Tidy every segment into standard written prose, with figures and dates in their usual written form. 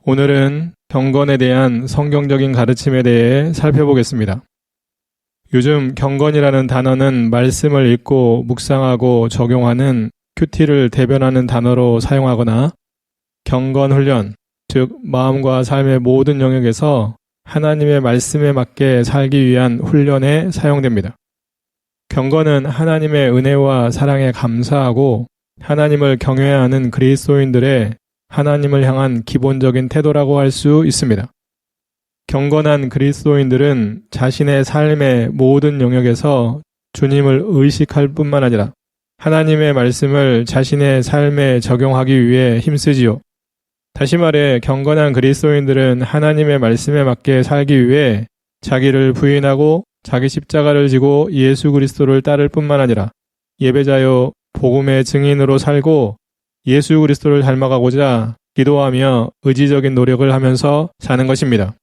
오늘은 경건에 대한 성경적인 가르침에 대해 살펴보겠습니다. 요즘 경건이라는 단어는 말씀을 읽고 묵상하고 적용하는 큐티를 대변하는 단어로 사용하거나 경건훈련, 즉 마음과 삶의 모든 영역에서 하나님의 말씀에 맞게 살기 위한 훈련에 사용됩니다. 경건은 하나님의 은혜와 사랑에 감사하고 하나님을 경외하는 그리스도인들의 하나님을 향한 기본적인 태도라고 할 수 있습니다. 경건한 그리스도인들은 자신의 삶의 모든 영역에서 주님을 의식할 뿐만 아니라 하나님의 말씀을 자신의 삶에 적용하기 위해 힘쓰지요. 다시 말해 경건한 그리스도인들은 하나님의 말씀에 맞게 살기 위해 자기를 부인하고 자기 십자가를 지고 예수 그리스도를 따를 뿐만 아니라 예배자요 복음의 증인으로 살고 예수 그리스도를 닮아가고자 기도하며 의지적인 노력을 하면서 사는 것입니다.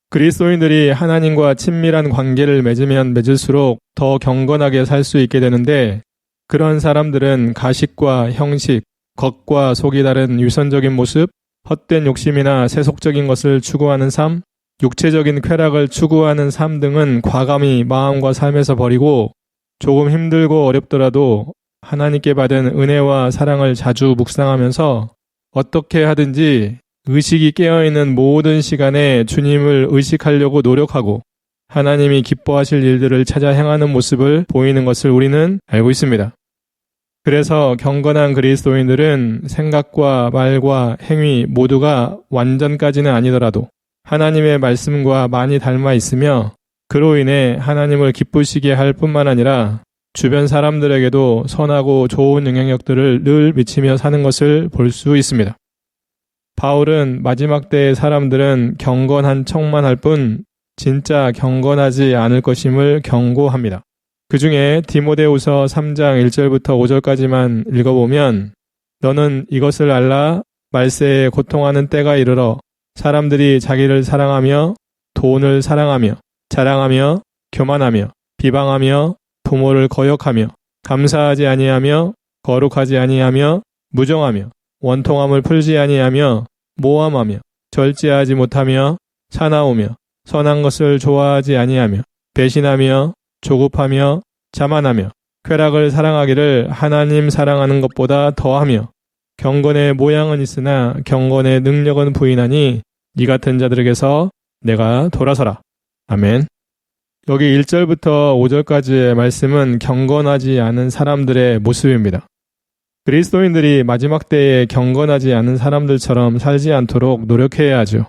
그리스도인들이 하나님과 친밀한 관계를 맺으면 맺을수록 더 경건하게 살 수 있게 되는데 그런 사람들은 가식과 형식, 겉과 속이 다른 위선적인 모습, 헛된 욕심이나 세속적인 것을 추구하는 삶, 육체적인 쾌락을 추구하는 삶 등은 과감히 마음과 삶에서 버리고 조금 힘들고 어렵더라도 하나님께 받은 은혜와 사랑을 자주 묵상하면서 어떻게 하든지 의식이 깨어있는 모든 시간에 주님을 의식하려고 노력하고 하나님이 기뻐하실 일들을 찾아 행하는 모습을 보이는 것을 우리는 알고 있습니다. 그래서 경건한 그리스도인들은 생각과 말과 행위 모두가 완전까지는 아니더라도 하나님의 말씀과 많이 닮아 있으며 그로 인해 하나님을 기쁘시게 할 뿐만 아니라 주변 사람들에게도 선하고 좋은 영향력들을 늘 미치며 사는 것을 볼 수 있습니다. 바울은 마지막 때의 사람들은 경건한 척만 할 뿐 진짜 경건하지 않을 것임을 경고합니다. 그 중에 디모데후서 3장 1절부터 5절까지만 읽어보면 너는 이것을 알라 말세에 고통하는 때가 이르러 사람들이 자기를 사랑하며 돈을 사랑하며 자랑하며 교만하며 비방하며 부모를 거역하며 감사하지 아니하며 거룩하지 아니하며 무정하며 원통함을 풀지 아니하며 모함하며 절제하지 못하며 사나우며 선한 것을 좋아하지 아니하며 배신하며 조급하며 자만하며 쾌락을 사랑하기를 하나님 사랑하는 것보다 더하며 경건의 모양은 있으나 경건의 능력은 부인하니 이 같은 자들에게서 내가 돌아서라. 아멘. 여기 1절부터 5절까지의 말씀은 경건하지 않은 사람들의 모습입니다. 그리스도인들이 마지막 때에 경건하지 않은 사람들처럼 살지 않도록 노력해야 하죠.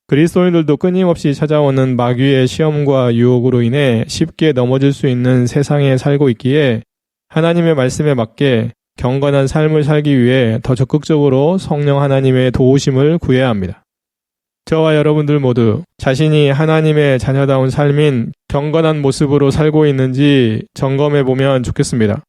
그리스도인들도 끊임없이 찾아오는 마귀의 시험과 유혹으로 인해 쉽게 넘어질 수 있는 세상에 살고 있기에 하나님의 말씀에 맞게 경건한 삶을 살기 위해 더 적극적으로 성령 하나님의 도우심을 구해야 합니다. 저와 여러분들 모두 자신이 하나님의 자녀다운 삶인 경건한 모습으로 살고 있는지 점검해 보면 좋겠습니다.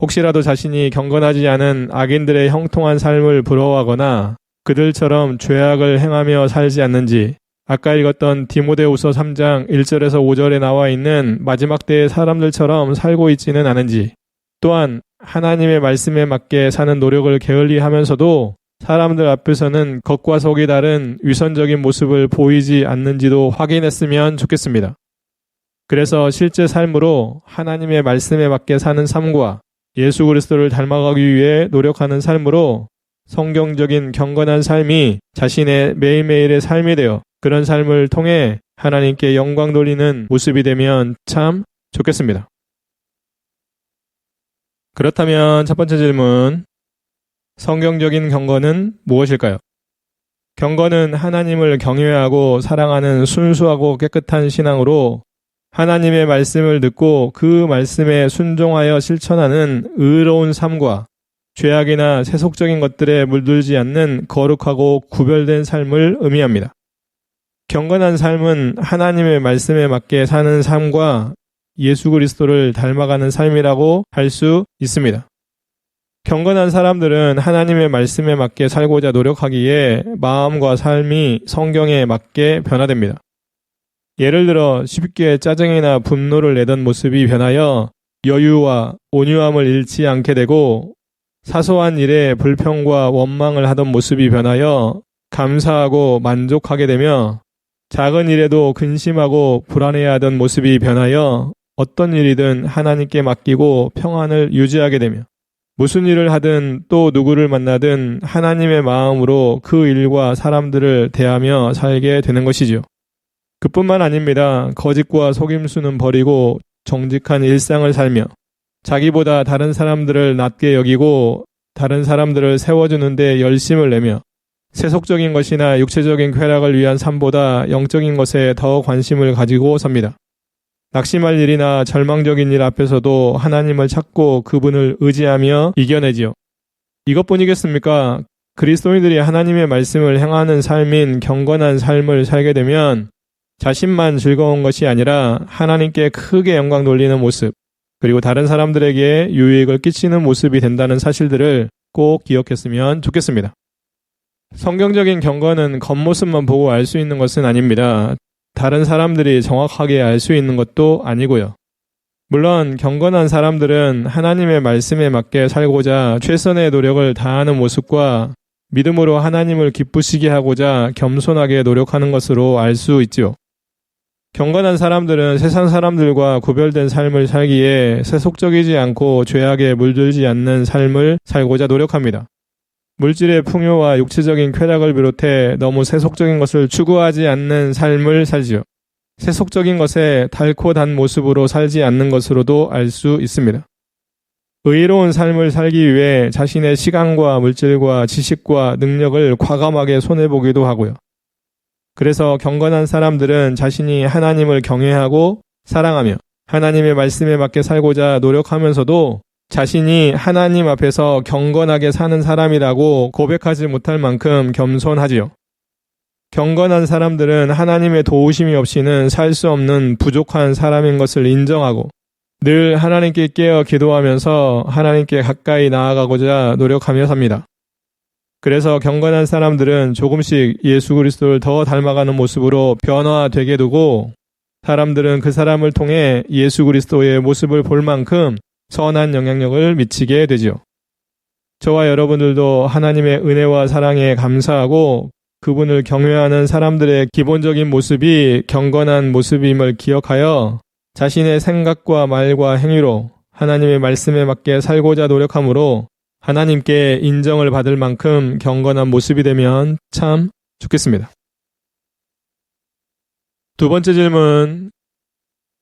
혹시라도 자신이 경건하지 않은 악인들의 형통한 삶을 부러워하거나 그들처럼 죄악을 행하며 살지 않는지 아까 읽었던 디모데후서 3장 1절에서 5절에 나와 있는 마지막 때의 사람들처럼 살고 있지는 않은지 또한 하나님의 말씀에 맞게 사는 노력을 게을리하면서도 사람들 앞에서는 겉과 속이 다른 위선적인 모습을 보이지 않는지도 확인했으면 좋겠습니다. 그래서 실제 삶으로 하나님의 말씀에 맞게 사는 삶과 예수 그리스도를 닮아가기 위해 노력하는 삶으로 성경적인 경건한 삶이 자신의 매일매일의 삶이 되어 그런 삶을 통해 하나님께 영광 돌리는 모습이 되면 참 좋겠습니다. 그렇다면 첫 번째 질문, 성경적인 경건은 무엇일까요? 경건은 하나님을 경외하고 사랑하는 순수하고 깨끗한 신앙으로 하나님의 말씀을 듣고 그 말씀에 순종하여 실천하는 의로운 삶과 죄악이나 세속적인 것들에 물들지 않는 거룩하고 구별된 삶을 의미합니다. 경건한 삶은 하나님의 말씀에 맞게 사는 삶과 예수 그리스도를 닮아가는 삶이라고 할 수 있습니다. 경건한 사람들은 하나님의 말씀에 맞게 살고자 노력하기에 마음과 삶이 성경에 맞게 변화됩니다. 예를 들어 쉽게 짜증이나 분노를 내던 모습이 변하여 여유와 온유함을 잃지 않게 되고 사소한 일에 불평과 원망을 하던 모습이 변하여 감사하고 만족하게 되며 작은 일에도 근심하고 불안해하던 모습이 변하여 어떤 일이든 하나님께 맡기고 평안을 유지하게 되며 무슨 일을 하든 또 누구를 만나든 하나님의 마음으로 그 일과 사람들을 대하며 살게 되는 것이지요. 그뿐만 아닙니다. 거짓과 속임수는 버리고 정직한 일상을 살며 자기보다 다른 사람들을 낮게 여기고 다른 사람들을 세워주는 데 열심을 내며 세속적인 것이나 육체적인 쾌락을 위한 삶보다 영적인 것에 더 관심을 가지고 삽니다. 낙심할 일이나 절망적인 일 앞에서도 하나님을 찾고 그분을 의지하며 이겨내지요. 이것뿐이겠습니까? 그리스도인들이 하나님의 말씀을 행하는 삶인 경건한 삶을 살게 되면 자신만 즐거운 것이 아니라 하나님께 크게 영광 돌리는 모습, 그리고 다른 사람들에게 유익을 끼치는 모습이 된다는 사실들을 꼭 기억했으면 좋겠습니다. 성경적인 경건은 겉모습만 보고 알 수 있는 것은 아닙니다. 다른 사람들이 정확하게 알 수 있는 것도 아니고요. 물론 경건한 사람들은 하나님의 말씀에 맞게 살고자 최선의 노력을 다하는 모습과 믿음으로 하나님을 기쁘시게 하고자 겸손하게 노력하는 것으로 알 수 있지요. 경건한 사람들은 세상 사람들과 구별된 삶을 살기에 세속적이지 않고 죄악에 물들지 않는 삶을 살고자 노력합니다. 물질의 풍요와 육체적인 쾌락을 비롯해 너무 세속적인 것을 추구하지 않는 삶을 살지요. 세속적인 것에 닳고 단 모습으로 살지 않는 것으로도 알 수 있습니다. 의로운 삶을 살기 위해 자신의 시간과 물질과 지식과 능력을 과감하게 손해보기도 하고요. 그래서 경건한 사람들은 자신이 하나님을 경외하고 사랑하며 하나님의 말씀에 맞게 살고자 노력하면서도 자신이 하나님 앞에서 경건하게 사는 사람이라고 고백하지 못할 만큼 겸손하지요. 경건한 사람들은 하나님의 도우심이 없이는 살 수 없는 부족한 사람인 것을 인정하고 늘 하나님께 깨어 기도하면서 하나님께 가까이 나아가고자 노력하며 삽니다. 그래서 경건한 사람들은 조금씩 예수 그리스도를 더 닮아가는 모습으로 변화되게 되고 사람들은 그 사람을 통해 예수 그리스도의 모습을 볼 만큼 선한 영향력을 미치게 되지요. 저와 여러분들도 하나님의 은혜와 사랑에 감사하고 그분을 경외하는 사람들의 기본적인 모습이 경건한 모습임을 기억하여 자신의 생각과 말과 행위로 하나님의 말씀에 맞게 살고자 노력하므로 하나님께 인정을 받을 만큼 경건한 모습이 되면 참 좋겠습니다. 두 번째 질문,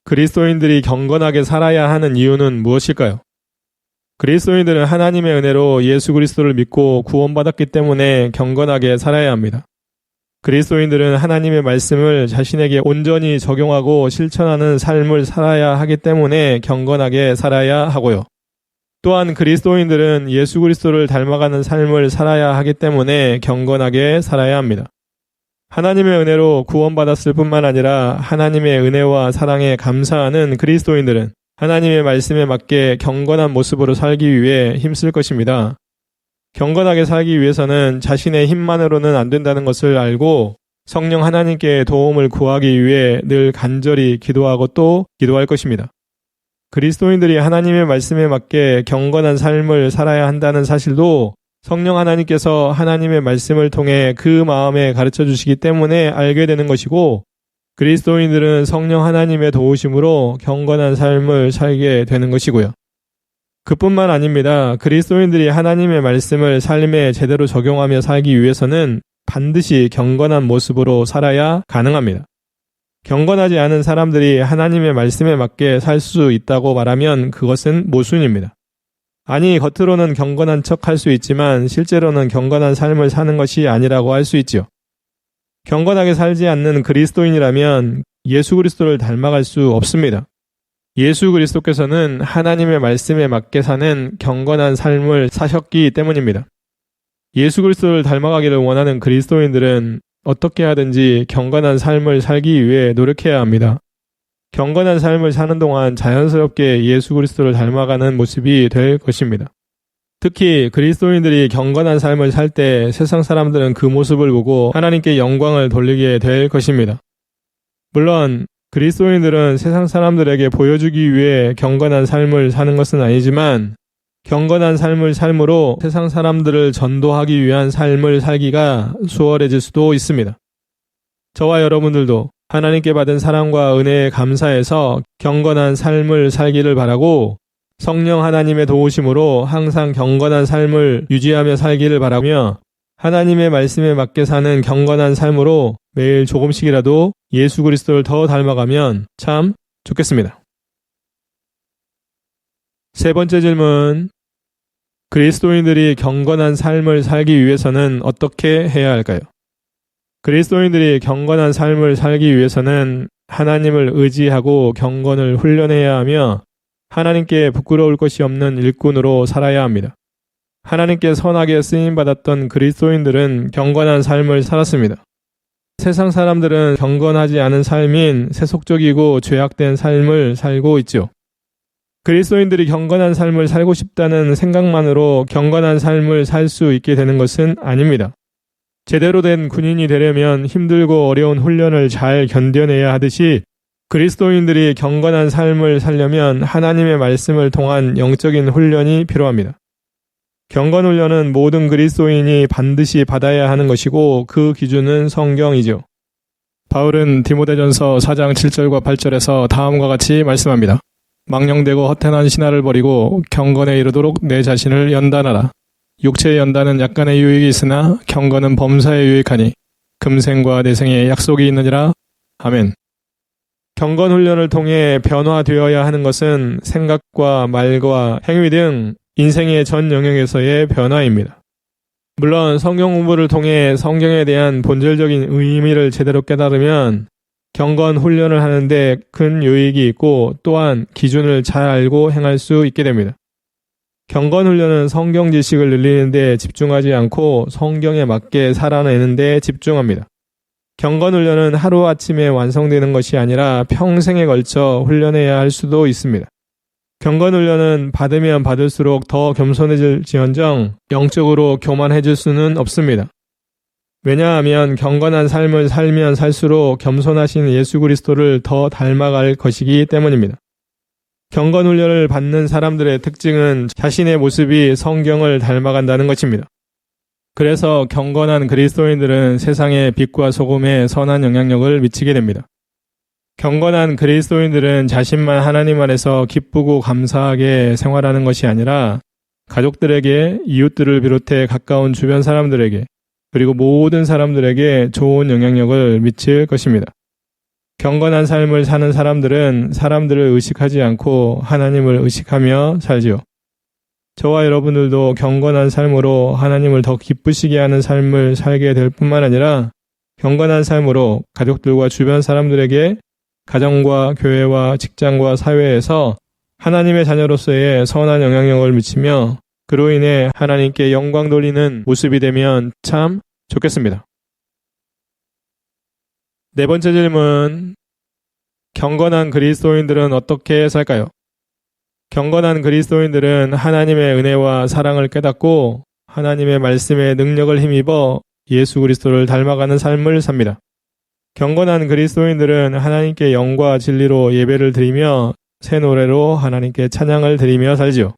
그리스도인들이 경건하게 살아야 하는 이유는 무엇일까요? 그리스도인들은 하나님의 은혜로 예수 그리스도를 믿고 구원받았기 때문에 경건하게 살아야 합니다. 그리스도인들은 하나님의 말씀을 자신에게 온전히 적용하고 실천하는 삶을 살아야 하기 때문에 경건하게 살아야 하고요. 또한 그리스도인들은 예수 그리스도를 닮아가는 삶을 살아야 하기 때문에 경건하게 살아야 합니다. 하나님의 은혜로 구원받았을 뿐만 아니라 하나님의 은혜와 사랑에 감사하는 그리스도인들은 하나님의 말씀에 맞게 경건한 모습으로 살기 위해 힘쓸 것입니다. 경건하게 살기 위해서는 자신의 힘만으로는 안 된다는 것을 알고 성령 하나님께 도움을 구하기 위해 늘 간절히 기도하고 또 기도할 것입니다. 그리스도인들이 하나님의 말씀에 맞게 경건한 삶을 살아야 한다는 사실도 성령 하나님께서 하나님의 말씀을 통해 그 마음에 가르쳐 주시기 때문에 알게 되는 것이고 그리스도인들은 성령 하나님의 도우심으로 경건한 삶을 살게 되는 것이고요. 그뿐만 아닙니다. 그리스도인들이 하나님의 말씀을 삶에 제대로 적용하며 살기 위해서는 반드시 경건한 모습으로 살아야 가능합니다. 경건하지 않은 사람들이 하나님의 말씀에 맞게 살 수 있다고 말하면 그것은 모순입니다. 아니, 겉으로는 경건한 척 할 수 있지만 실제로는 경건한 삶을 사는 것이 아니라고 할 수 있지요. 경건하게 살지 않는 그리스도인이라면 예수 그리스도를 닮아갈 수 없습니다. 예수 그리스도께서는 하나님의 말씀에 맞게 사는 경건한 삶을 사셨기 때문입니다. 예수 그리스도를 닮아가기를 원하는 그리스도인들은 어떻게 하든지 경건한 삶을 살기 위해 노력해야 합니다. 경건한 삶을 사는 동안 자연스럽게 예수 그리스도를 닮아가는 모습이 될 것입니다. 특히 그리스도인들이 경건한 삶을 살 때 세상 사람들은 그 모습을 보고 하나님께 영광을 돌리게 될 것입니다. 물론 그리스도인들은 세상 사람들에게 보여주기 위해 경건한 삶을 사는 것은 아니지만 경건한 삶을 삶으로 세상 사람들을 전도하기 위한 삶을 살기가 수월해질 수도 있습니다. 저와 여러분들도 하나님께 받은 사랑과 은혜에 감사해서 경건한 삶을 살기를 바라고 성령 하나님의 도우심으로 항상 경건한 삶을 유지하며 살기를 바라며 하나님의 말씀에 맞게 사는 경건한 삶으로 매일 조금씩이라도 예수 그리스도를 더 닮아가면 참 좋겠습니다. 세 번째 질문. 그리스도인들이 경건한 삶을 살기 위해서는 어떻게 해야 할까요? 그리스도인들이 경건한 삶을 살기 위해서는 하나님을 의지하고 경건을 훈련해야 하며 하나님께 부끄러울 것이 없는 일꾼으로 살아야 합니다. 하나님께 선하게 쓰임받았던 그리스도인들은 경건한 삶을 살았습니다. 세상 사람들은 경건하지 않은 삶인 세속적이고 죄악된 삶을 살고 있죠. 그리스도인들이 경건한 삶을 살고 싶다는 생각만으로 경건한 삶을 살 수 있게 되는 것은 아닙니다. 제대로 된 군인이 되려면 힘들고 어려운 훈련을 잘 견뎌내야 하듯이 그리스도인들이 경건한 삶을 살려면 하나님의 말씀을 통한 영적인 훈련이 필요합니다. 경건 훈련은 모든 그리스도인이 반드시 받아야 하는 것이고 그 기준은 성경이죠. 바울은 디모데전서 4장 7절과 8절에서 다음과 같이 말씀합니다. 망령되고 허탄한 신화를 버리고 경건에 이르도록 내 자신을 연단하라. 육체의 연단은 약간의 유익이 있으나 경건은 범사에 유익하니 금생과 내생에 약속이 있느니라. 아멘. 경건 훈련을 통해 변화되어야 하는 것은 생각과 말과 행위 등 인생의 전 영역에서의 변화입니다. 물론 성경 공부를 통해 성경에 대한 본질적인 의미를 제대로 깨달으면 경건 훈련을 하는데 큰 유익이 있고 또한 기준을 잘 알고 행할 수 있게 됩니다. 경건 훈련은 성경 지식을 늘리는 데 집중하지 않고 성경에 맞게 살아내는 데 집중합니다. 경건 훈련은 하루아침에 완성되는 것이 아니라 평생에 걸쳐 훈련해야 할 수도 있습니다. 경건 훈련은 받으면 받을수록 더 겸손해질지언정 영적으로 교만해질 수는 없습니다. 왜냐하면 경건한 삶을 살면 살수록 겸손하신 예수 그리스도를 더 닮아갈 것이기 때문입니다. 경건 훈련을 받는 사람들의 특징은 자신의 모습이 성경을 닮아간다는 것입니다. 그래서 경건한 그리스도인들은 세상의 빛과 소금에 선한 영향력을 미치게 됩니다. 경건한 그리스도인들은 자신만 하나님 안에서 기쁘고 감사하게 생활하는 것이 아니라 가족들에게, 이웃들을 비롯해 가까운 주변 사람들에게, 그리고 모든 사람들에게 좋은 영향력을 미칠 것입니다. 경건한 삶을 사는 사람들은 사람들을 의식하지 않고 하나님을 의식하며 살지요. 저와 여러분들도 경건한 삶으로 하나님을 더 기쁘시게 하는 삶을 살게 될 뿐만 아니라 경건한 삶으로 가족들과 주변 사람들에게 가정과 교회와 직장과 사회에서 하나님의 자녀로서의 선한 영향력을 미치며 그로 인해 하나님께 영광 돌리는 모습이 되면 참 좋겠습니다. 네 번째 질문. 경건한 그리스도인들은 어떻게 살까요? 경건한 그리스도인들은 하나님의 은혜와 사랑을 깨닫고 하나님의 말씀의 능력을 힘입어 예수 그리스도를 닮아가는 삶을 삽니다. 경건한 그리스도인들은 하나님께 영과 진리로 예배를 드리며 새 노래로 하나님께 찬양을 드리며 살지요.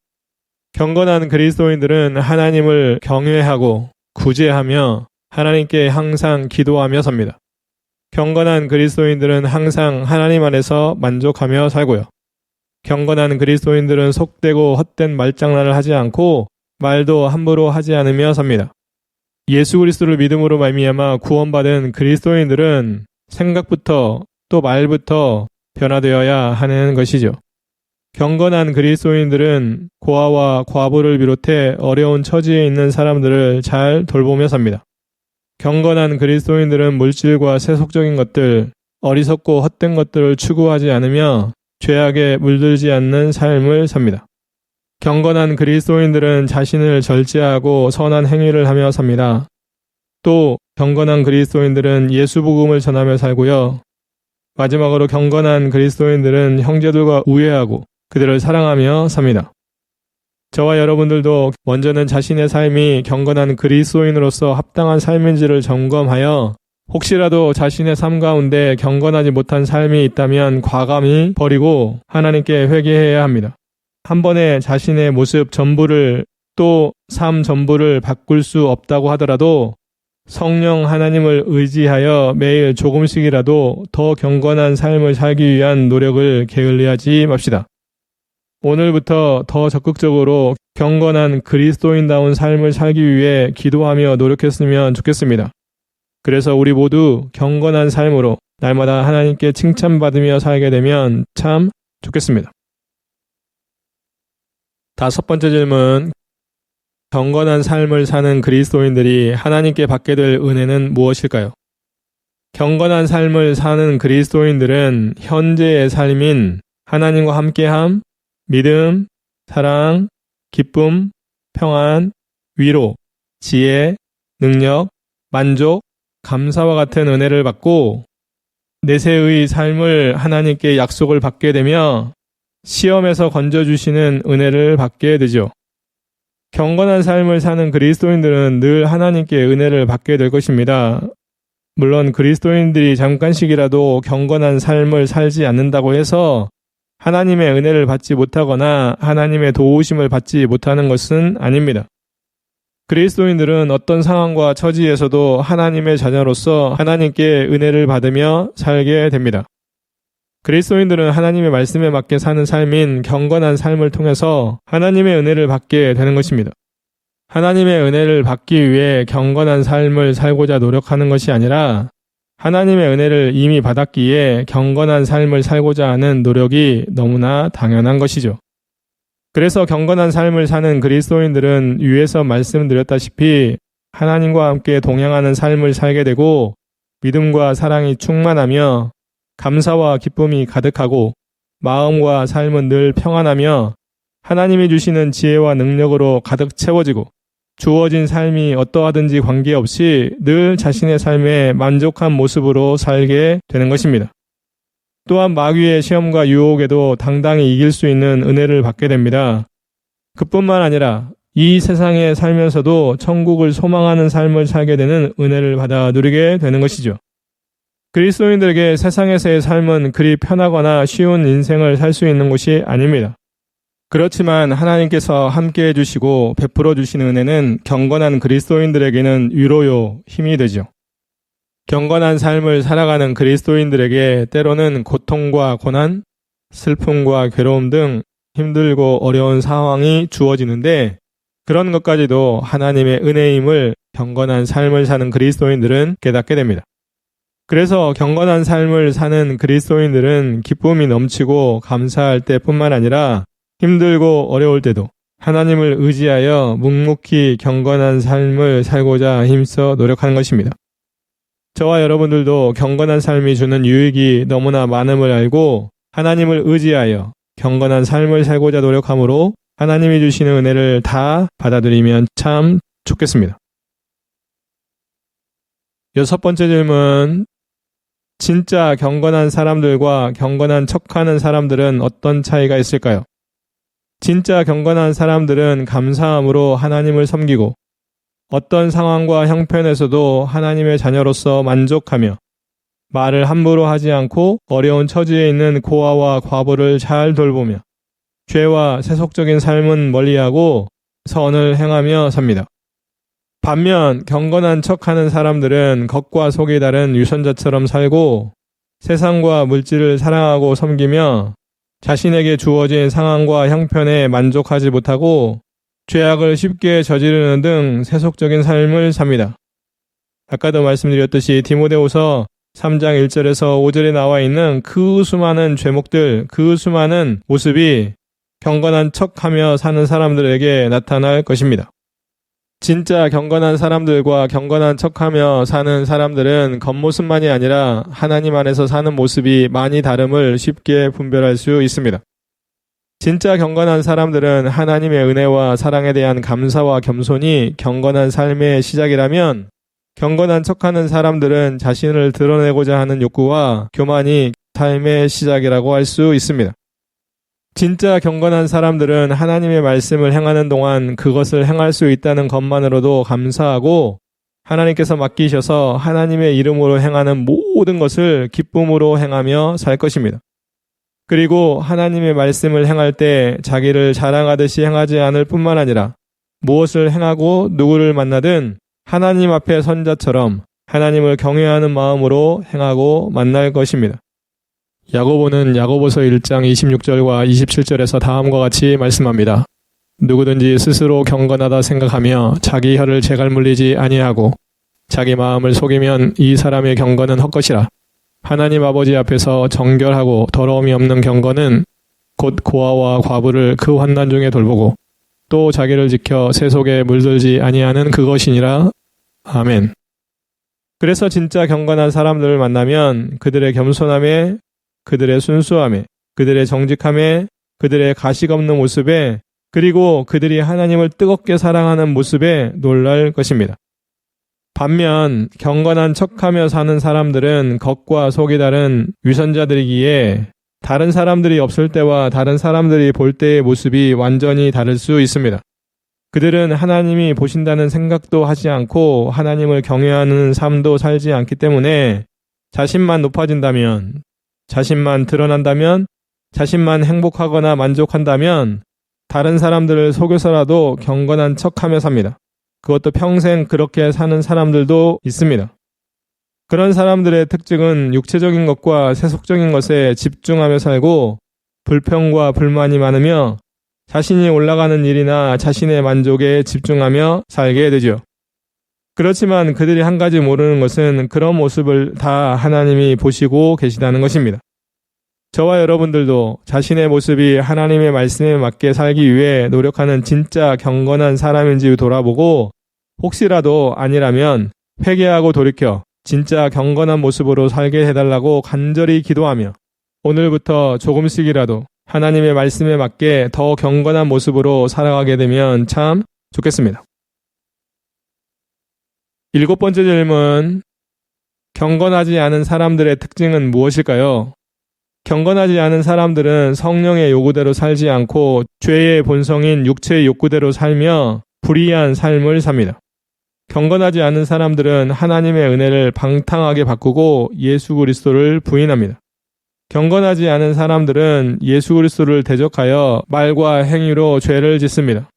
경건한 그리스도인들은 하나님을 경외하고 구제하며 하나님께 항상 기도하며 삽니다. 경건한 그리스도인들은 항상 하나님 안에서 만족하며 살고요. 경건한 그리스도인들은 속되고 헛된 말장난을 하지 않고 말도 함부로 하지 않으며 삽니다. 예수 그리스도를 믿음으로 말미암아 구원받은 그리스도인들은 생각부터 또 말부터 변화되어야 하는 것이죠. 경건한 그리스도인들은 고아와 과부를 비롯해 어려운 처지에 있는 사람들을 잘 돌보며 삽니다. 경건한 그리스도인들은 물질과 세속적인 것들, 어리석고 헛된 것들을 추구하지 않으며 죄악에 물들지 않는 삶을 삽니다. 경건한 그리스도인들은 자신을 절제하고 선한 행위를 하며 삽니다. 또 경건한 그리스도인들은 예수 복음을 전하며 살고요. 마지막으로 경건한 그리스도인들은 형제들과 우애하고 그들을 사랑하며 삽니다. 저와 여러분들도 먼저는 자신의 삶이 경건한 그리스도인으로서 합당한 삶인지를 점검하여 혹시라도 자신의 삶 가운데 경건하지 못한 삶이 있다면 과감히 버리고 하나님께 회개해야 합니다. 한 번에 자신의 모습 전부를 또 삶 전부를 바꿀 수 없다고 하더라도 성령 하나님을 의지하여 매일 조금씩이라도 더 경건한 삶을 살기 위한 노력을 게을리하지 맙시다. 오늘부터 더 적극적으로 경건한 그리스도인다운 삶을 살기 위해 기도하며 노력했으면 좋겠습니다. 그래서 우리 모두 경건한 삶으로 날마다 하나님께 칭찬받으며 살게 되면 참 좋겠습니다. 다섯 번째 질문. 경건한 삶을 사는 그리스도인들이 하나님께 받게 될 은혜는 무엇일까요? 경건한 삶을 사는 그리스도인들은 현재의 삶인 하나님과 함께함, 믿음, 사랑, 기쁨, 평안, 위로, 지혜, 능력, 만족, 감사와 같은 은혜를 받고 내세의 삶을 하나님께 약속을 받게 되며 시험에서 건져주시는 은혜를 받게 되죠. 경건한 삶을 사는 그리스도인들은 늘 하나님께 은혜를 받게 될 것입니다. 물론 그리스도인들이 잠깐씩이라도 경건한 삶을 살지 않는다고 해서 하나님의 은혜를 받지 못하거나 하나님의 도우심을 받지 못하는 것은 아닙니다. 그리스도인들은 어떤 상황과 처지에서도 하나님의 자녀로서 하나님께 은혜를 받으며 살게 됩니다. 그리스도인들은 하나님의 말씀에 맞게 사는 삶인 경건한 삶을 통해서 하나님의 은혜를 받게 되는 것입니다. 하나님의 은혜를 받기 위해 경건한 삶을 살고자 노력하는 것이 아니라 하나님의 은혜를 이미 받았기에 경건한 삶을 살고자 하는 노력이 너무나 당연한 것이죠. 그래서 경건한 삶을 사는 그리스도인들은 위에서 말씀드렸다시피 하나님과 함께 동행하는 삶을 살게 되고 믿음과 사랑이 충만하며 감사와 기쁨이 가득하고 마음과 삶은 늘 평안하며 하나님이 주시는 지혜와 능력으로 가득 채워지고 주어진 삶이 어떠하든지 관계없이 늘 자신의 삶에 만족한 모습으로 살게 되는 것입니다. 또한 마귀의 시험과 유혹에도 당당히 이길 수 있는 은혜를 받게 됩니다. 그뿐만 아니라 이 세상에 살면서도 천국을 소망하는 삶을 살게 되는 은혜를 받아 누리게 되는 것이죠. 그리스도인들에게 세상에서의 삶은 그리 편하거나 쉬운 인생을 살 수 있는 것이 아닙니다. 그렇지만 하나님께서 함께해 주시고 베풀어 주시는 은혜는 경건한 그리스도인들에게는 위로요, 힘이 되죠. 경건한 삶을 살아가는 그리스도인들에게 때로는 고통과 고난, 슬픔과 괴로움 등 힘들고 어려운 상황이 주어지는데 그런 것까지도 하나님의 은혜임을 경건한 삶을 사는 그리스도인들은 깨닫게 됩니다. 그래서 경건한 삶을 사는 그리스도인들은 기쁨이 넘치고 감사할 때뿐만 아니라 힘들고 어려울 때도 하나님을 의지하여 묵묵히 경건한 삶을 살고자 힘써 노력하는 것입니다. 저와 여러분들도 경건한 삶이 주는 유익이 너무나 많음을 알고 하나님을 의지하여 경건한 삶을 살고자 노력하므로 하나님이 주시는 은혜를 다 받아들이면 참 좋겠습니다. 여섯 번째 질문. 진짜 경건한 사람들과 경건한 척하는 사람들은 어떤 차이가 있을까요? 진짜 경건한 사람들은 감사함으로 하나님을 섬기고 어떤 상황과 형편에서도 하나님의 자녀로서 만족하며 말을 함부로 하지 않고 어려운 처지에 있는 고아와 과부를 잘 돌보며 죄와 세속적인 삶은 멀리하고 선을 행하며 삽니다. 반면 경건한 척하는 사람들은 겉과 속이 다른 유선자처럼 살고 세상과 물질을 사랑하고 섬기며 자신에게 주어진 상황과 형편에 만족하지 못하고 죄악을 쉽게 저지르는 등 세속적인 삶을 삽니다. 아까도 말씀드렸듯이 디모데후서 3장 1절에서 5절에 나와 있는 그 수많은 죄목들, 그 수많은 모습이 경건한 척하며 사는 사람들에게 나타날 것입니다. 진짜 경건한 사람들과 경건한 척하며 사는 사람들은 겉모습만이 아니라 하나님 안에서 사는 모습이 많이 다름을 쉽게 분별할 수 있습니다. 진짜 경건한 사람들은 하나님의 은혜와 사랑에 대한 감사와 겸손이 경건한 삶의 시작이라면 경건한 척하는 사람들은 자신을 드러내고자 하는 욕구와 교만이 삶의 시작이라고 할 수 있습니다. 진짜 경건한 사람들은 하나님의 말씀을 행하는 동안 그것을 행할 수 있다는 것만으로도 감사하고 하나님께서 맡기셔서 하나님의 이름으로 행하는 모든 것을 기쁨으로 행하며 살 것입니다. 그리고 하나님의 말씀을 행할 때 자기를 자랑하듯이 행하지 않을 뿐만 아니라 무엇을 행하고 누구를 만나든 하나님 앞에 선 자처럼 하나님을 경외하는 마음으로 행하고 만날 것입니다. 야고보는 야고보서 1장 26절과 27절에서 다음과 같이 말씀합니다. 누구든지 스스로 경건하다 생각하며 자기 혀를 제갈 물리지 아니하고 자기 마음을 속이면 이 사람의 경건은 헛것이라. 하나님 아버지 앞에서 정결하고 더러움이 없는 경건은 곧 고아와 과부를 그 환난 중에 돌보고 또 자기를 지켜 세속에 물들지 아니하는 그것이니라. 아멘. 그래서 진짜 경건한 사람들을 만나면 그들의 겸손함에, 그들의 순수함에, 그들의 정직함에, 그들의 가식 없는 모습에, 그리고 그들이 하나님을 뜨겁게 사랑하는 모습에 놀랄 것입니다. 반면 경건한 척하며 사는 사람들은 겉과 속이 다른 위선자들이기에 다른 사람들이 없을 때와 다른 사람들이 볼 때의 모습이 완전히 다를 수 있습니다. 그들은 하나님이 보신다는 생각도 하지 않고 하나님을 경외하는 삶도 살지 않기 때문에 자신만 높아진다면, 자신만 드러난다면, 자신만 행복하거나 만족한다면 다른 사람들을 속여서라도 경건한 척하며 삽니다. 그것도 평생 그렇게 사는 사람들도 있습니다. 그런 사람들의 특징은 육체적인 것과 세속적인 것에 집중하며 살고 불평과 불만이 많으며 자신이 올라가는 일이나 자신의 만족에 집중하며 살게 되죠. 그렇지만 그들이 한 가지 모르는 것은 그런 모습을 다 하나님이 보시고 계시다는 것입니다. 저와 여러분들도 자신의 모습이 하나님의 말씀에 맞게 살기 위해 노력하는 진짜 경건한 사람인지 돌아보고 혹시라도 아니라면 회개하고 돌이켜 진짜 경건한 모습으로 살게 해달라고 간절히 기도하며 오늘부터 조금씩이라도 하나님의 말씀에 맞게 더 경건한 모습으로 살아가게 되면 참 좋겠습니다. 7번째 질문, 경건하지 않은 사람들의 특징은 무엇일까요? 경건하지 않은 사람들은 성령의 요구대로 살지 않고 죄의 본성인 육체의 욕구대로 살며 불의한 삶을 삽니다. 경건하지 않은 사람들은 하나님의 은혜를 방탕하게 바꾸고 예수 그리스도를 부인합니다. 경건하지 않은 사람들은 예수 그리스도를 대적하여 말과 행위로 죄를 짓습니다.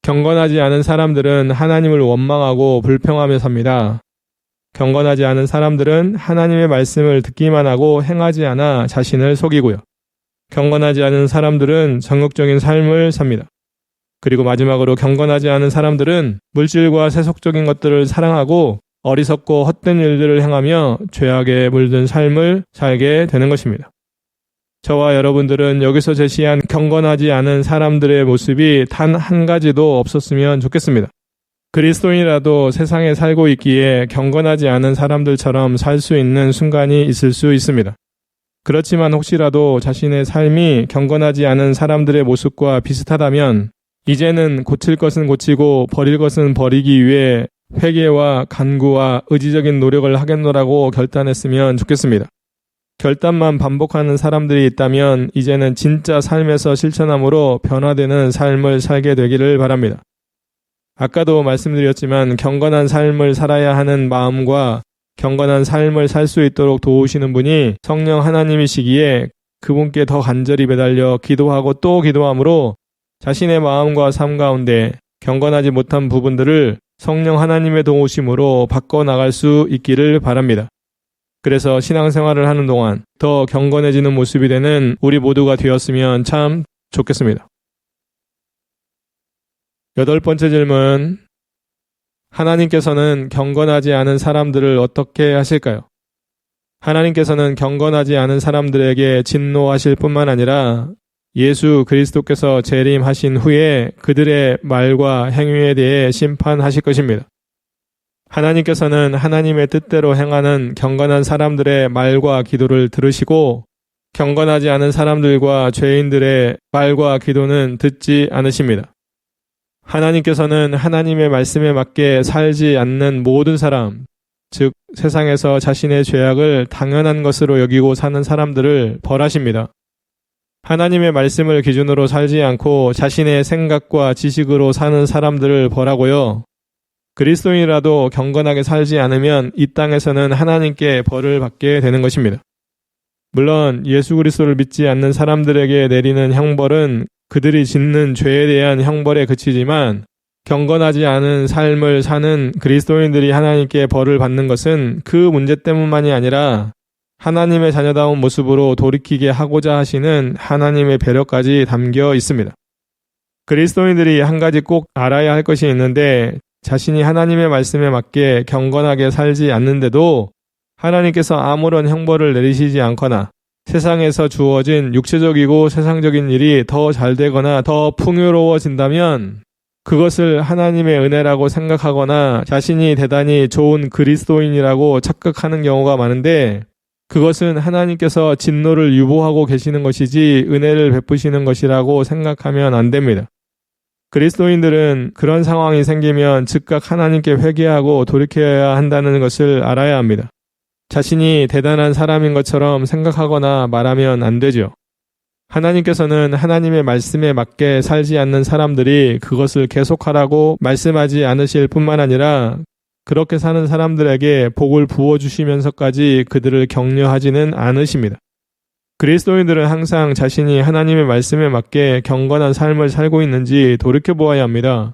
경건하지 않은 사람들은 하나님을 원망하고 불평하며 삽니다. 경건하지 않은 사람들은 하나님의 말씀을 듣기만 하고 행하지 않아 자신을 속이고요. 경건하지 않은 사람들은 정욕적인 삶을 삽니다. 그리고 마지막으로 경건하지 않은 사람들은 물질과 세속적인 것들을 사랑하고 어리석고 헛된 일들을 행하며 죄악에 물든 삶을 살게 되는 것입니다. 저와 여러분들은 여기서 제시한 경건하지 않은 사람들의 모습이 단 한 가지도 없었으면 좋겠습니다. 그리스도인이라도 세상에 살고 있기에 경건하지 않은 사람들처럼 살 수 있는 순간이 있을 수 있습니다. 그렇지만 혹시라도 자신의 삶이 경건하지 않은 사람들의 모습과 비슷하다면 이제는 고칠 것은 고치고 버릴 것은 버리기 위해 회개와 간구와 의지적인 노력을 하겠노라고 결단했으면 좋겠습니다. 결단만 반복하는 사람들이 있다면 이제는 진짜 삶에서 실천함으로 변화되는 삶을 살게 되기를 바랍니다. 아까도 말씀드렸지만 경건한 삶을 살아야 하는 마음과 경건한 삶을 살 수 있도록 도우시는 분이 성령 하나님이시기에 그분께 더 간절히 매달려 기도하고 또 기도함으로 자신의 마음과 삶 가운데 경건하지 못한 부분들을 성령 하나님의 도우심으로 바꿔나갈 수 있기를 바랍니다. 그래서 신앙생활을 하는 동안 더 경건해지는 모습이 되는 우리 모두가 되었으면 참 좋겠습니다. 8번째 질문, 하나님께서는 경건하지 않은 사람들을 어떻게 하실까요? 하나님께서는 경건하지 않은 사람들에게 진노하실 뿐만 아니라 예수 그리스도께서 재림하신 후에 그들의 말과 행위에 대해 심판하실 것입니다. 하나님께서는 하나님의 뜻대로 행하는 경건한 사람들의 말과 기도를 들으시고 경건하지 않은 사람들과 죄인들의 말과 기도는 듣지 않으십니다. 하나님께서는 하나님의 말씀에 맞게 살지 않는 모든 사람, 즉 세상에서 자신의 죄악을 당연한 것으로 여기고 사는 사람들을 벌하십니다. 하나님의 말씀을 기준으로 살지 않고 자신의 생각과 지식으로 사는 사람들을 벌하고요. 그리스도인이라도 경건하게 살지 않으면 이 땅에서는 하나님께 벌을 받게 되는 것입니다. 물론 예수 그리스도를 믿지 않는 사람들에게 내리는 형벌은 그들이 짓는 죄에 대한 형벌에 그치지만 경건하지 않은 삶을 사는 그리스도인들이 하나님께 벌을 받는 것은 그 문제 때문만이 아니라 하나님의 자녀다운 모습으로 돌이키게 하고자 하시는 하나님의 배려까지 담겨 있습니다. 그리스도인들이 한 가지 꼭 알아야 할 것이 있는데 자신이 하나님의 말씀에 맞게 경건하게 살지 않는데도 하나님께서 아무런 형벌을 내리시지 않거나 세상에서 주어진 육체적이고 세상적인 일이 더 잘 되거나 더 풍요로워진다면 그것을 하나님의 은혜라고 생각하거나 자신이 대단히 좋은 그리스도인이라고 착각하는 경우가 많은데 그것은 하나님께서 진노를 유보하고 계시는 것이지 은혜를 베푸시는 것이라고 생각하면 안 됩니다. 그리스도인들은 그런 상황이 생기면 즉각 하나님께 회개하고 돌이켜야 한다는 것을 알아야 합니다. 자신이 대단한 사람인 것처럼 생각하거나 말하면 안 되죠. 하나님께서는 하나님의 말씀에 맞게 살지 않는 사람들이 그것을 계속하라고 말씀하지 않으실 뿐만 아니라 그렇게 사는 사람들에게 복을 부어주시면서까지 그들을 격려하지는 않으십니다. 그리스도인들은 항상 자신이 하나님의 말씀에 맞게 경건한 삶을 살고 있는지 돌이켜보아야 합니다.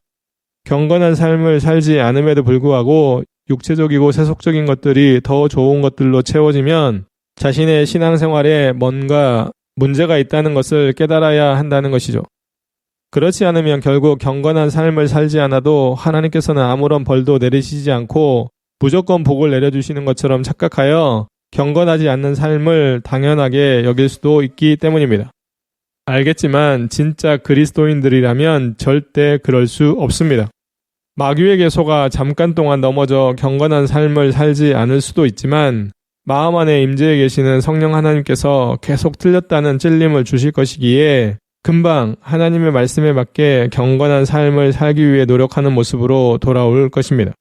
경건한 삶을 살지 않음에도 불구하고 육체적이고 세속적인 것들이 더 좋은 것들로 채워지면 자신의 신앙생활에 뭔가 문제가 있다는 것을 깨달아야 한다는 것이죠. 그렇지 않으면 결국 경건한 삶을 살지 않아도 하나님께서는 아무런 벌도 내리시지 않고 무조건 복을 내려주시는 것처럼 착각하여 경건하지 않는 삶을 당연하게 여길 수도 있기 때문입니다. 알겠지만 진짜 그리스도인들이라면 절대 그럴 수 없습니다. 마귀에게 속아 잠깐 동안 넘어져 경건한 삶을 살지 않을 수도 있지만 마음 안에 임재해 계시는 성령 하나님께서 계속 틀렸다는 찔림을 주실 것이기에 금방 하나님의 말씀에 맞게 경건한 삶을 살기 위해 노력하는 모습으로 돌아올 것입니다.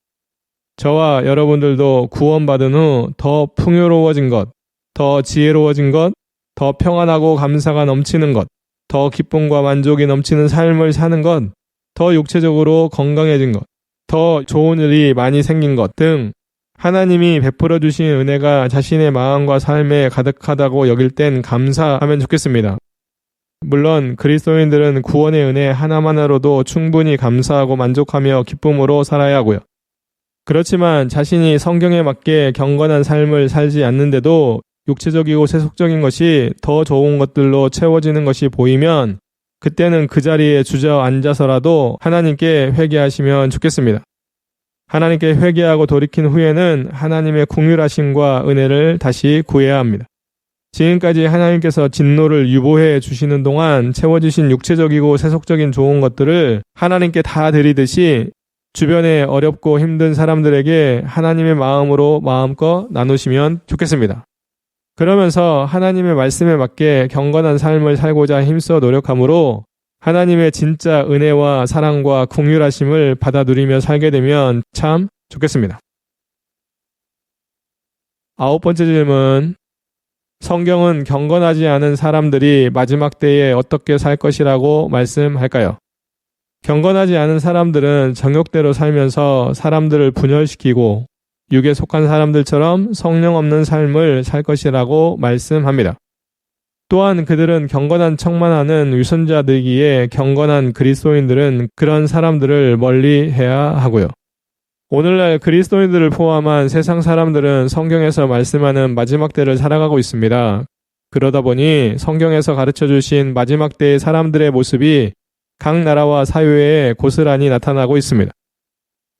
저와 여러분들도 구원받은 후 더 풍요로워진 것, 더 지혜로워진 것, 더 평안하고 감사가 넘치는 것, 더 기쁨과 만족이 넘치는 삶을 사는 것, 더 육체적으로 건강해진 것, 더 좋은 일이 많이 생긴 것 등 하나님이 베풀어 주신 은혜가 자신의 마음과 삶에 가득하다고 여길 땐 감사하면 좋겠습니다. 물론 그리스도인들은 구원의 은혜 하나만으로도 충분히 감사하고 만족하며 기쁨으로 살아야 하고요. 그렇지만 자신이 성경에 맞게 경건한 삶을 살지 않는데도 육체적이고 세속적인 것이 더 좋은 것들로 채워지는 것이 보이면 그때는 그 자리에 주저앉아서라도 하나님께 회개하시면 좋겠습니다. 하나님께 회개하고 돌이킨 후에는 하나님의 긍휼하심과 은혜를 다시 구해야 합니다. 지금까지 하나님께서 진노를 유보해 주시는 동안 채워주신 육체적이고 세속적인 좋은 것들을 하나님께 다 드리듯이 주변에 어렵고 힘든 사람들에게 하나님의 마음으로 마음껏 나누시면 좋겠습니다. 그러면서 하나님의 말씀에 맞게 경건한 삶을 살고자 힘써 노력함으로 하나님의 진짜 은혜와 사랑과 긍휼하심을 받아 누리며 살게 되면 참 좋겠습니다. 9번째 질문. 성경은 경건하지 않은 사람들이 마지막 때에 어떻게 살 것이라고 말씀할까요? 경건하지 않은 사람들은 정욕대로 살면서 사람들을 분열시키고 육에 속한 사람들처럼 성령 없는 삶을 살 것이라고 말씀합니다. 또한 그들은 경건한 척만 하는 위선자들이기에 경건한 그리스도인들은 그런 사람들을 멀리해야 하고요. 오늘날 그리스도인들을 포함한 세상 사람들은 성경에서 말씀하는 마지막 때를 살아가고 있습니다. 그러다 보니 성경에서 가르쳐 주신 마지막 때의 사람들의 모습이 각 나라와 사회에 고스란히 나타나고 있습니다.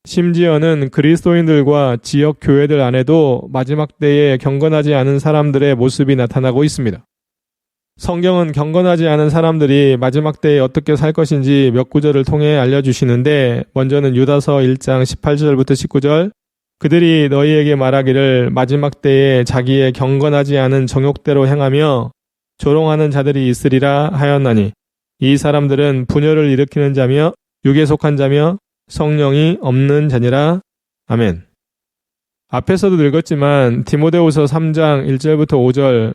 심지어는 그리스도인들과 지역 교회들 안에도 마지막 때에 경건하지 않은 사람들의 모습이 나타나고 있습니다. 성경은 경건하지 않은 사람들이 마지막 때에 어떻게 살 것인지 몇 구절을 통해 알려주시는데 먼저는 유다서 1장 18절부터 19절 그들이 너희에게 말하기를 마지막 때에 자기의 경건하지 않은 정욕대로 행하며 조롱하는 자들이 있으리라 하였나니 이 사람들은 분열을 일으키는 자며 육에 속한 자며 성령이 없는 자니라. 아멘. 앞에서도 읽었지만 디모데후서 3장 1절부터 5절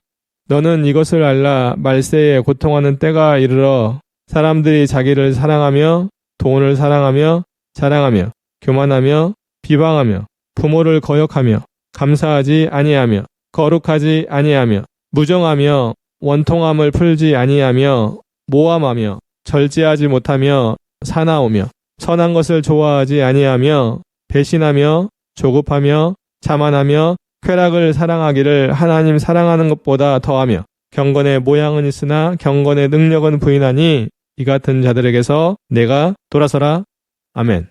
너는 이것을 알라 말세에 고통하는 때가 이르러 사람들이 자기를 사랑하며 돈을 사랑하며 자랑하며 교만하며 비방하며 부모를 거역하며 감사하지 아니하며 거룩하지 아니하며 무정하며 원통함을 풀지 아니하며 모함하며 절제하지 못하며 사나우며 선한 것을 좋아하지 아니하며 배신하며 조급하며 자만하며 쾌락을 사랑하기를 하나님 사랑하는 것보다 더하며 경건의 모양은 있으나 경건의 능력은 부인하니 이 같은 자들에게서 내가 돌아서라. 아멘.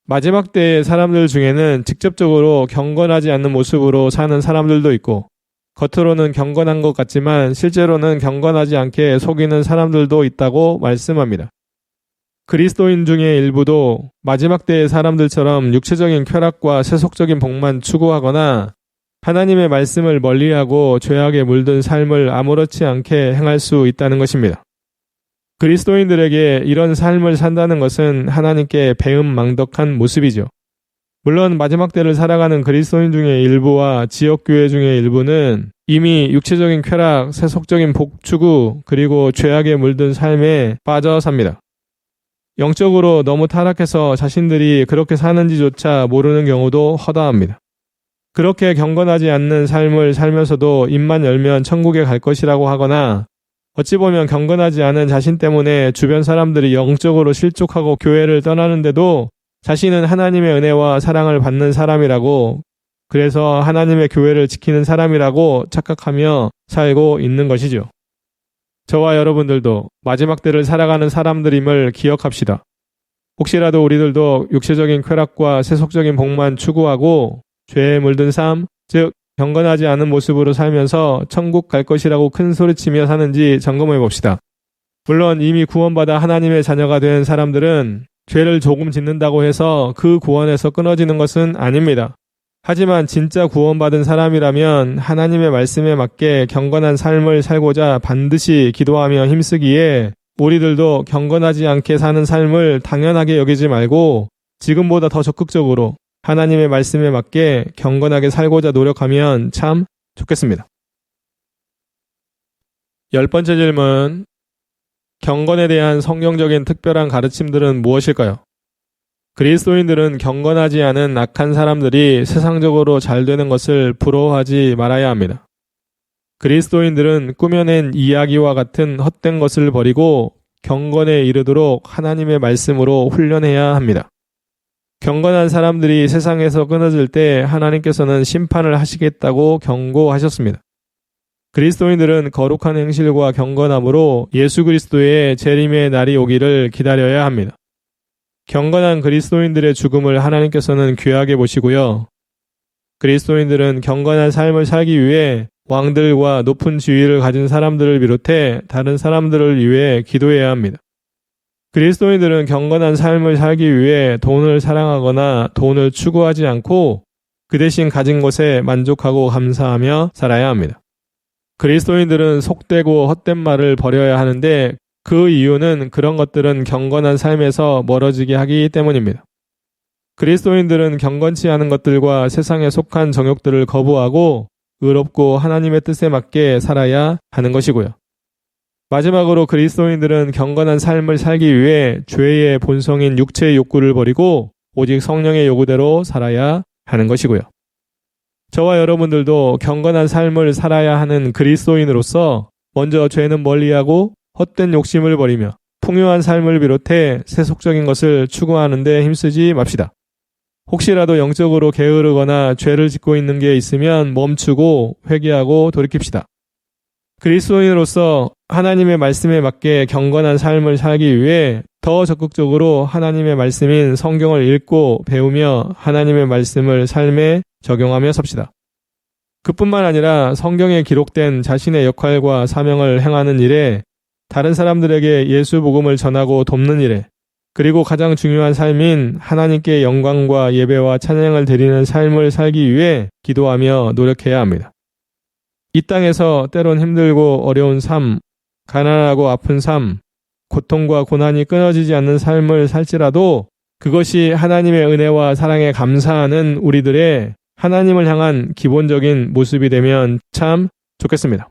마지막 때의 사람들 중에는 직접적으로 경건하지 않는 모습으로 사는 사람들도 있고 겉으로는 경건한 것 같지만 실제로는 경건하지 않게 속이는 사람들도 있다고 말씀합니다. 그리스도인 중의 일부도 마지막 때의 사람들처럼 육체적인 쾌락과 세속적인 복만 추구하거나 하나님의 말씀을 멀리하고 죄악에 물든 삶을 아무렇지 않게 행할 수 있다는 것입니다. 그리스도인들에게 이런 삶을 산다는 것은 하나님께 배은망덕한 모습이죠. 물론 마지막 때를 살아가는 그리스도인 중의 일부와 지역교회 중의 일부는 이미 육체적인 쾌락, 세속적인 복 추구, 그리고 죄악에 물든 삶에 빠져 삽니다. 영적으로 너무 타락해서 자신들이 그렇게 사는지조차 모르는 경우도 허다합니다. 그렇게 경건하지 않는 삶을 살면서도 입만 열면 천국에 갈 것이라고 하거나 어찌 보면 경건하지 않은 자신 때문에 주변 사람들이 영적으로 실족하고 교회를 떠나는데도 자신은 하나님의 은혜와 사랑을 받는 사람이라고, 그래서 하나님의 교회를 지키는 사람이라고 착각하며 살고 있는 것이죠. 저와 여러분들도 마지막 때를 살아가는 사람들임을 기억합시다. 혹시라도 우리들도 육체적인 쾌락과 세속적인 복만 추구하고 죄에 물든 삶, 즉 경건하지 않은 모습으로 살면서 천국 갈 것이라고 큰 소리치며 사는지 점검해 봅시다. 물론 이미 구원받아 하나님의 자녀가 된 사람들은 죄를 조금 짓는다고 해서 그 구원에서 끊어지는 것은 아닙니다. 하지만 진짜 구원받은 사람이라면 하나님의 말씀에 맞게 경건한 삶을 살고자 반드시 기도하며 힘쓰기에 우리들도 경건하지 않게 사는 삶을 당연하게 여기지 말고 지금보다 더 적극적으로 하나님의 말씀에 맞게 경건하게 살고자 노력하면 참 좋겠습니다. 10번째 질문. 경건에 대한 성경적인 특별한 가르침들은 무엇일까요? 그리스도인들은 경건하지 않은 악한 사람들이 세상적으로 잘 되는 것을 부러워하지 말아야 합니다. 그리스도인들은 꾸며낸 이야기와 같은 헛된 것을 버리고 경건에 이르도록 하나님의 말씀으로 훈련해야 합니다. 경건한 사람들이 세상에서 끊어질 때 하나님께서는 심판을 하시겠다고 경고하셨습니다. 그리스도인들은 거룩한 행실과 경건함으로 예수 그리스도의 재림의 날이 오기를 기다려야 합니다. 경건한 그리스도인들의 죽음을 하나님께서는 귀하게 보시고요. 그리스도인들은 경건한 삶을 살기 위해 왕들과 높은 지위를 가진 사람들을 비롯해 다른 사람들을 위해 기도해야 합니다. 그리스도인들은 경건한 삶을 살기 위해 돈을 사랑하거나 돈을 추구하지 않고 그 대신 가진 것에 만족하고 감사하며 살아야 합니다. 그리스도인들은 속되고 헛된 말을 버려야 하는데 그 이유는 그런 것들은 경건한 삶에서 멀어지게 하기 때문입니다. 그리스도인들은 경건치 않은 것들과 세상에 속한 정욕들을 거부하고 의롭고 하나님의 뜻에 맞게 살아야 하는 것이고요. 마지막으로 그리스도인들은 경건한 삶을 살기 위해 죄의 본성인 육체의 욕구를 버리고 오직 성령의 요구대로 살아야 하는 것이고요. 저와 여러분들도 경건한 삶을 살아야 하는 그리스도인으로서 먼저 죄는 멀리하고 헛된 욕심을 버리며 풍요한 삶을 비롯해 세속적인 것을 추구하는 데 힘쓰지 맙시다. 혹시라도 영적으로 게으르거나 죄를 짓고 있는 게 있으면 멈추고 회개하고 돌이킵시다. 그리스도인으로서 하나님의 말씀에 맞게 경건한 삶을 살기 위해 더 적극적으로 하나님의 말씀인 성경을 읽고 배우며 하나님의 말씀을 삶에 적용하며 삽시다. 그뿐만 아니라 성경에 기록된 자신의 역할과 사명을 행하는 일에, 다른 사람들에게 예수 복음을 전하고 돕는 일에, 그리고 가장 중요한 삶인 하나님께 영광과 예배와 찬양을 드리는 삶을 살기 위해 기도하며 노력해야 합니다. 이 땅에서 때론 힘들고 어려운 삶, 가난하고 아픈 삶, 고통과 고난이 끊어지지 않는 삶을 살지라도 그것이 하나님의 은혜와 사랑에 감사하는 우리들의 하나님을 향한 기본적인 모습이 되면 참 좋겠습니다.